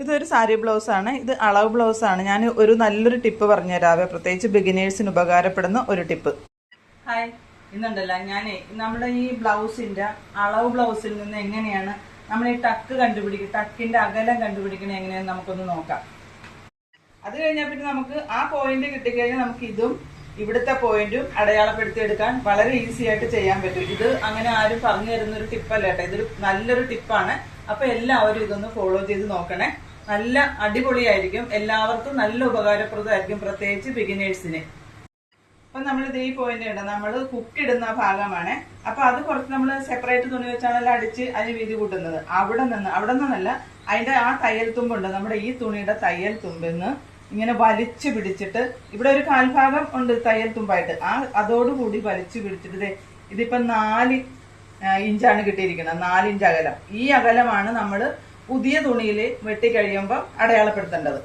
ഇതൊരു സാരി ബ്ലൗസാണ്. ഇത് അളവ് ബ്ലൗസാണ്. ഞാൻ ഒരു നല്ലൊരു ടിപ്പ് പറഞ്ഞുതരാവേ, പ്രത്യേകിച്ച് ബിഗിനേഴ്സിന് ഉപകാരപ്പെടുന്ന ഒരു ടിപ്പ്. ഹായ്, ഇന്നുണ്ടല്ലോ ഞാൻ നമ്മുടെ ഈ ബ്ലൗസിന്റെ അളവ് ബ്ലൗസിൽ നിന്ന് എങ്ങനെയാണ് നമ്മൾ ഈ ടക്കിന്റെ അകലം കണ്ടുപിടിക്കണത് എങ്ങനെയാണെന്ന് നമുക്കൊന്ന് നോക്കാം. അത് കഴിഞ്ഞാൽ പിന്നെ നമുക്ക് ആ പോയിന്റ് കിട്ടിക്കഴിഞ്ഞാൽ നമുക്ക് ഇതും ഇവിടുത്തെ പോയിന്റും അടയാളപ്പെടുത്തി എടുക്കാൻ വളരെ ഈസി ആയിട്ട് ചെയ്യാൻ പറ്റും. ഇത് അങ്ങനെ ആരും പറഞ്ഞു തരുന്ന ഒരു ടിപ്പല്ല കേട്ടോ, ഇതൊരു നല്ലൊരു ടിപ്പാണ്. അപ്പൊ എല്ലാവരും ഇതൊന്ന് ഫോളോ ചെയ്ത് നോക്കണേ. നല്ല അടിപൊളിയായിരിക്കും, എല്ലാവർക്കും നല്ല ഉപകാരപ്രദമായിരിക്കും, പ്രത്യേകിച്ച് ബിഗിനേഴ്സിന്. അപ്പൊ നമ്മളിത് ഈ പോയിന്റ് ഉണ്ട്, നമ്മൾ കുക്കിടുന്ന ഭാഗമാണ്. അപ്പൊ അത് കുറച്ച് നമ്മൾ സെപ്പറേറ്റ് തുണി വെച്ചാണല്ലോ അടിച്ച് അതിന് വീതി കൂട്ടുന്നത്. അവിടെ നിന്നല്ല, അതിന്റെ ആ തയ്യൽ തുമ്പുണ്ട്, നമ്മുടെ ഈ തുണിയുടെ തയ്യൽ തുമ്പിന്ന് ഇങ്ങനെ വലിച്ചു പിടിച്ചിട്ട്, ഇവിടെ ഒരു കാൽഭാഗം ഉണ്ട് തയ്യൽ തുമ്പായിട്ട്, അതോടുകൂടി വലിച്ചു പിടിച്ചിട്ട് ഇതിപ്പോ 4 ഇഞ്ചാണ് കിട്ടിയിരിക്കുന്നത്, 4 ഇഞ്ച് അകലം. ഈ അകലമാണ് നമ്മൾ പുതിയ തുണിയിൽ വെട്ടി കഴിയുമ്പോൾ അടയാളപ്പെടുത്തേണ്ടത്.